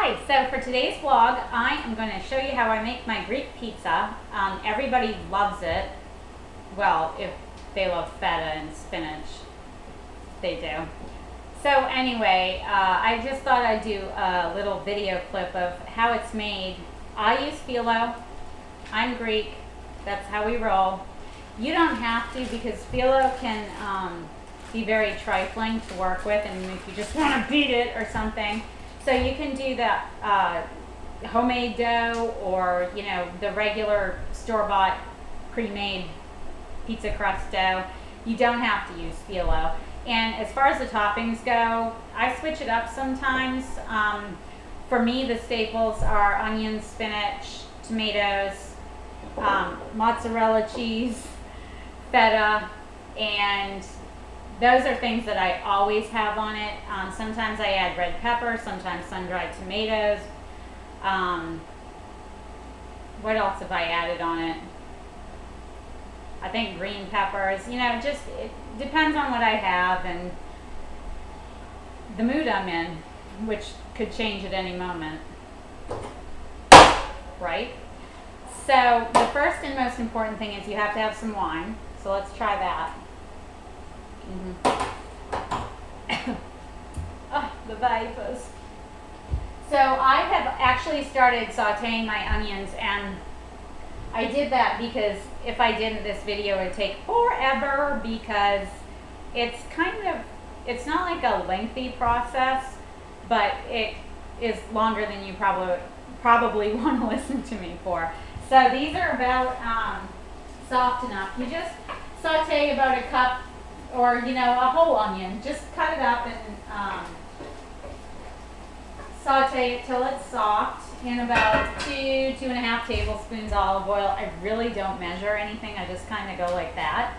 Hi, so for today's vlog, I am going to show you how I make my Greek pizza. Everybody loves it. Well, if they love feta and spinach, they do. So anyway, I just thought I'd do a little video clip of how it's made. I use phyllo. I'm Greek. That's how we roll. You don't have to, because phyllo can be very trifling to work with, and if you just want to beat it or something. So you can do the homemade dough, or the regular store-bought pre-made pizza crust dough. You don't have to use phyllo. And as far as the toppings go, I switch it up sometimes. For me, the staples are onions, spinach, tomatoes, mozzarella cheese, feta, and those are things that I always have on it. Sometimes I add red pepper, sometimes sun-dried tomatoes. What else have I added on it? I think green peppers. Just it depends on what I have and the mood I'm in, which could change at any moment. Right? So the first and most important thing is you have to have some wine. So let's try that. Oh, the vapors. So I have actually started sauteing my onions, and I did that because if I didn't, this video would take forever, because it's it's not like a lengthy process, but it is longer than you probably want to listen to me for. So these are about soft enough. You just saute about a cup, or a whole onion. Just cut it up and saute it till it's soft in about 2.5 tablespoons olive oil. I really don't measure anything. I just kind of go like that.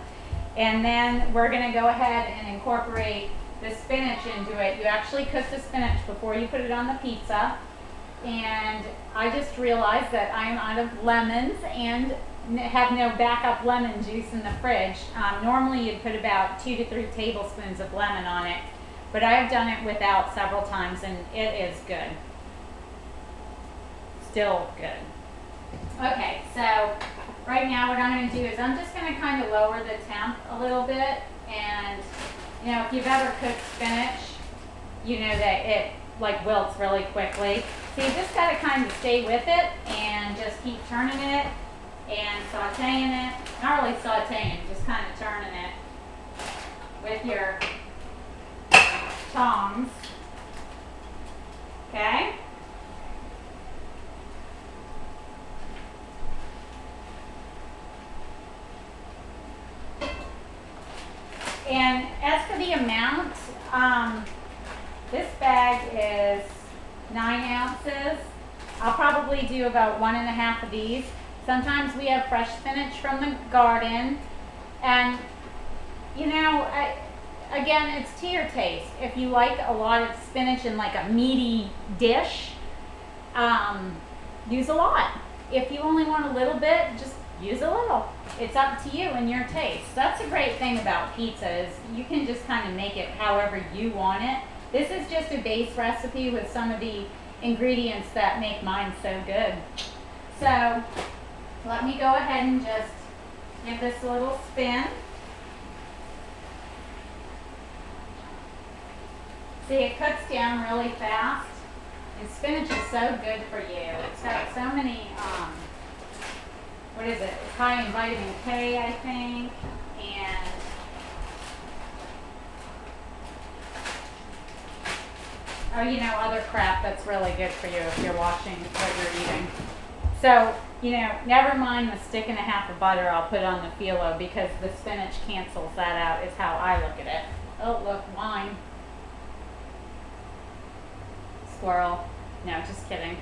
And then we're going to go ahead and incorporate the spinach into it. You actually cook the spinach before you put it on the pizza. And I just realized that I'm out of lemons and have no backup lemon juice in the fridge. Normally you'd put about 2 to 3 tablespoons of lemon on it, but I've done it without several times, and it is good. Still good. Okay, so right now what I'm going to do is I'm just going to kind of lower the temp a little bit, and if you've ever cooked spinach, you know that it wilts really quickly. So you just got to kind of stay with it and just keep turning it and sauteing it. Not really sauteing, just kind of turning it with your tongs. Okay? And as for the amount, this bag is 9 ounces. I'll probably do about 1.5 of these. Sometimes we have fresh spinach from the garden, and again, it's to your taste. If you like a lot of spinach in like a meaty dish, use a lot. If you only want a little bit, just use a little. It's up to you and your taste. That's a great thing about pizza, is you can just kind of make it however you want it. This is just a base recipe with some of the ingredients that make mine so good. So let me go ahead and just give this a little spin. See, it cooks down really fast, and spinach is so good for you. It's got so many, what is it? It's high in vitamin K, I think, and other crap that's really good for you if you're watching what you're eating. So, never mind the stick and a half of butter I'll put on the phyllo, because the spinach cancels that out, is how I look at it. Oh, look, wine. Squirrel. No, just kidding.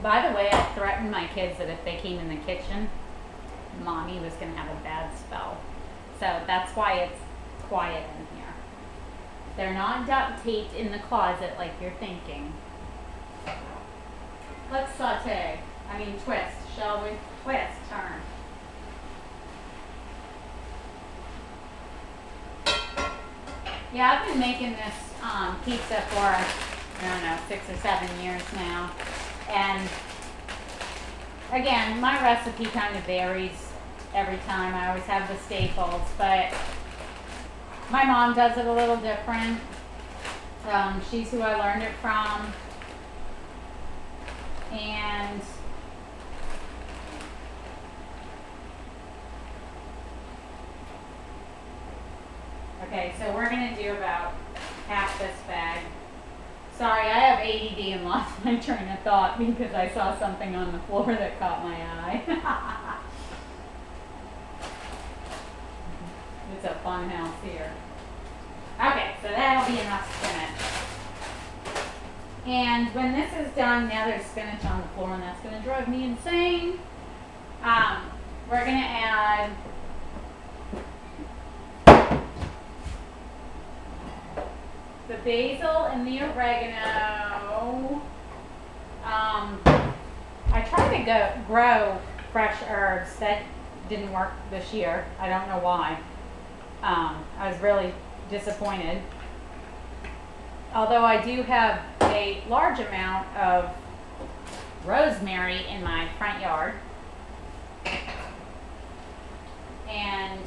By the way, I threatened my kids that if they came in the kitchen, Mommy was going to have a bad spell. So that's why it's quiet in here. They're not duct taped in the closet like you're thinking. Let's twist, shall we? Twist, turn. Yeah, I've been making this pizza for, I don't know, 6 or 7 years now. And again, my recipe kind of varies every time. I always have the staples, but my mom does it a little different. She's who I learned it from. And okay, so we're gonna do about half this bag. Sorry, I have ADD and lost my train of thought because I saw something on the floor that caught my eye. It's a fun house here. Okay, so that'll be enough spinach. And when this is done, now there's spinach on the floor and that's gonna drive me insane. We're gonna add the basil and the oregano. I tried to grow fresh herbs. That didn't work this year. I don't know why. I was really disappointed. Although I do have a large amount of rosemary in my front yard. And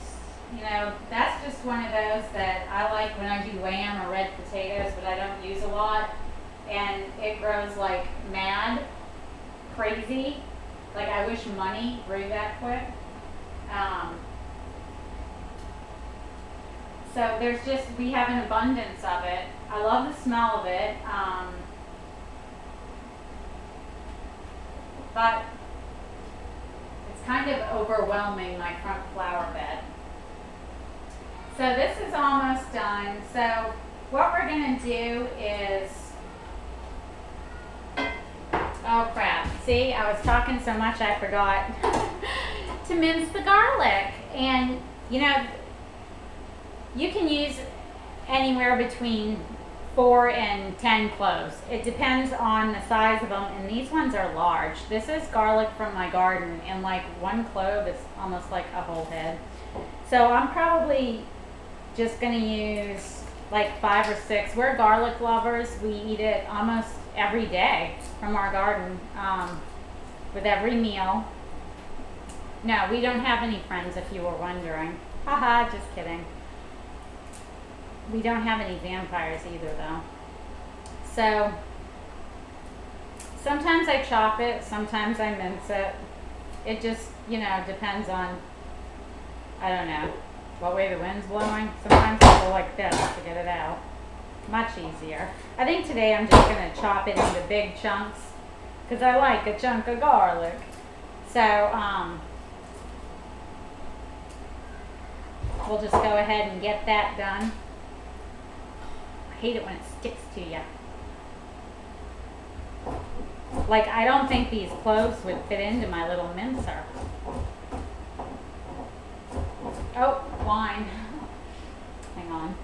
you know, that's just one of those that I like when I do lamb or red potatoes, but I don't use a lot. And it grows like mad, crazy. Like I wish money grew that quick. So there's just, we have an abundance of it. I love the smell of it. But it's kind of overwhelming my front flower bed. So this is almost done. So what we're going to do is, oh crap, see, I was talking so much I forgot to mince the garlic. And you know, you can use anywhere between 4 and 10 cloves. It depends on the size of them, and these ones are large. This is garlic from my garden, and like 1 clove is almost like a whole head. So I'm probably just gonna use like 5 or 6. We're garlic lovers. We eat it almost every day from our garden, with every meal. No, we don't have any friends, if you were wondering. Haha, just kidding. We don't have any vampires either though. So sometimes I chop it, sometimes I mince it. It just, you know, depends on, I don't know, what way the wind's blowing. Sometimes I go like this to get it out. Much easier. I think today I'm just going to chop it into big chunks because I like a chunk of garlic. So we'll just go ahead and get that done. I hate it when it sticks to you. Like, I don't think these cloves would fit into my little mincer. Oh, wine. Hang on.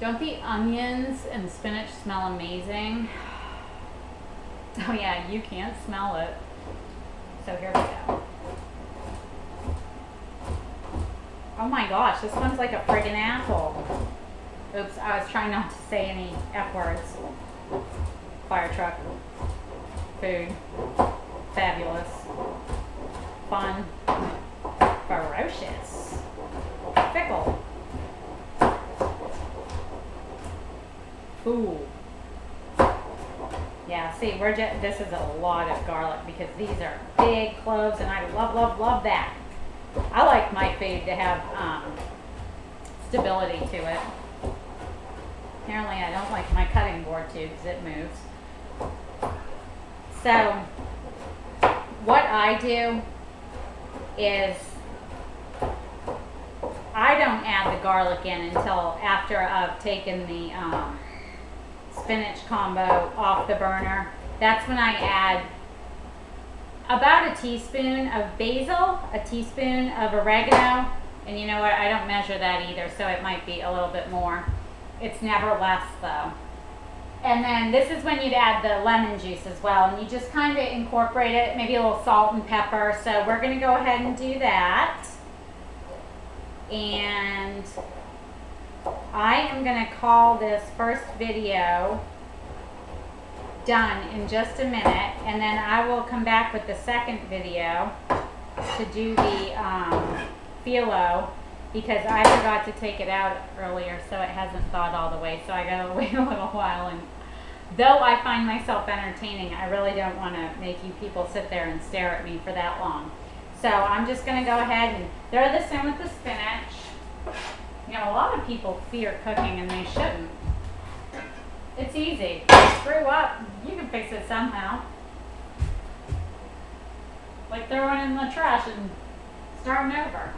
Don't the onions and spinach smell amazing? Oh yeah, you can't smell it. So here we go. Oh my gosh, this one's like a friggin' apple. Oops, I was trying not to say any F words. Fire truck. Food. Fabulous. Fun. Ferocious. Fickle. Ooh. Yeah, see, this is a lot of garlic because these are big cloves and I love, love, love that. I like my food to have stability to it. Apparently I don't like my cutting board too because it moves. So what I do is I don't add the garlic in until after I've taken the spinach combo off the burner. That's when I add about a teaspoon of basil, a teaspoon of oregano, and you know what, I don't measure that either, so it might be a little bit more. It's never less though. And then this is when you'd add the lemon juice as well, and you just kind of incorporate it, maybe a little salt and pepper. So we're gonna go ahead and do that. and I am going to call this first video done in just a minute, and then I will come back with the second video to do the phyllo, because I forgot to take it out earlier, so it hasn't thawed all the way, so I gotta wait a little while. And though I find myself entertaining, I really don't want to make you people sit there and stare at me for that long. So I'm just going to go ahead and throw this in with the spinach. You know, a lot of people fear cooking, and they shouldn't. It's easy. Screw up, you can fix it somehow. Like throwing it in the trash and starting over.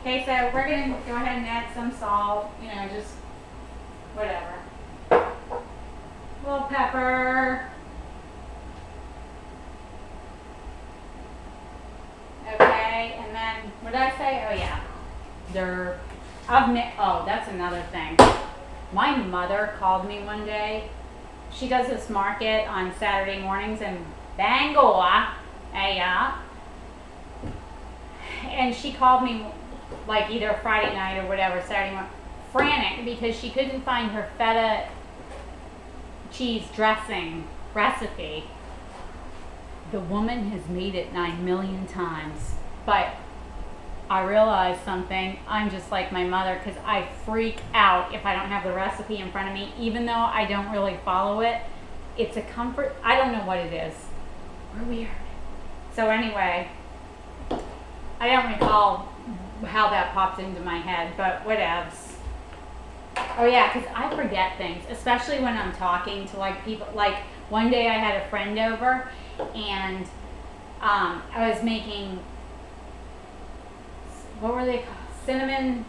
Okay, so we're going to go ahead and add some salt, you know, just whatever. A little pepper. Okay, and then, what did I say? Oh yeah, oh, that's another thing. My mother called me one day. She does this market on Saturday mornings in Bangor, and she called me like either Friday night or whatever, Saturday morning, frantic because she couldn't find her feta cheese dressing recipe. The woman has made it 9 million times, but I realized something. I'm just like my mother, because I freak out if I don't have the recipe in front of me, even though I don't really follow it. It's a comfort. I don't know what it is. We're weird. So anyway, I don't recall how that popped into my head, but whatevs. Oh yeah, because I forget things, especially when I'm talking to like people. Like one day I had a friend over, and I was making, what were they called?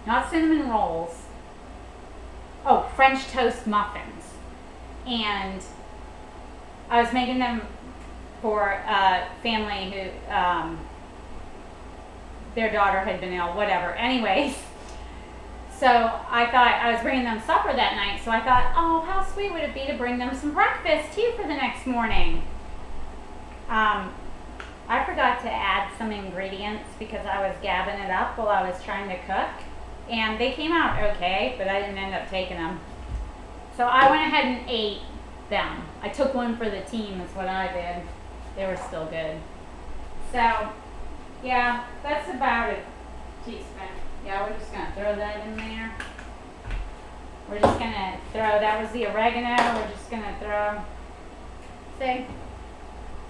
Not cinnamon rolls. Oh, French toast muffins. And I was making them for a family who, their daughter had been ill, whatever. Anyways, so I thought I was bringing them supper that night, so I thought, oh, how sweet would it be to bring them some breakfast too for the next morning. I forgot to add some ingredients because I was gabbing it up while I was trying to cook, and they came out okay, but I didn't end up taking them. So I went ahead and ate them. I took one for the team, is what I did. They were still good. So, yeah, that's about a teaspoon. Yeah, we're just going to throw that in there. We're just going to throw, that was the oregano, we're just going to throw, see,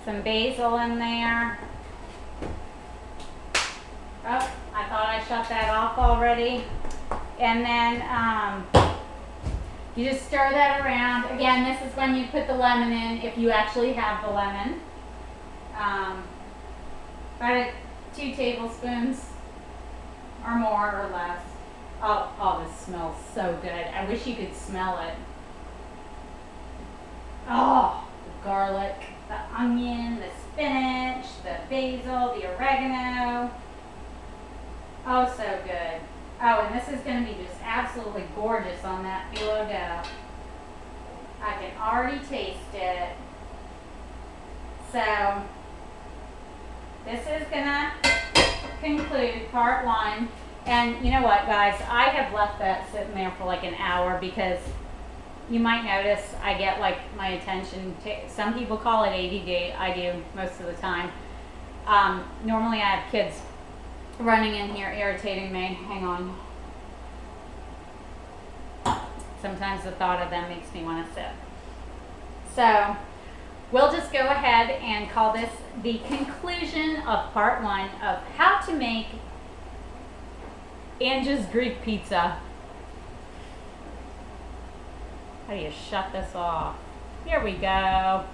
some basil in there. Oh, I thought I shut that off already. And then you just stir that around. Again, this is when you put the lemon in, if you actually have the lemon. About 2 tablespoons or more or less. Oh, this smells so good. I wish you could smell it. Oh, the garlic, the onion, the spinach, the basil, the oregano. Oh, so good. Oh, and this is going to be just absolutely gorgeous on that phyllo dough. I can already taste it. So, this is going to conclude part 1. And you know what, guys? I have left that sitting there for like an hour because you might notice I get like my attention. Some people call it ADD. I do most of the time. Normally I have kids running in here irritating me. Hang on. Sometimes the thought of them makes me want to sip. So we'll just go ahead and call this the conclusion of part 1 of how to make Ange's Greek pizza. How do you shut this off? Here we go.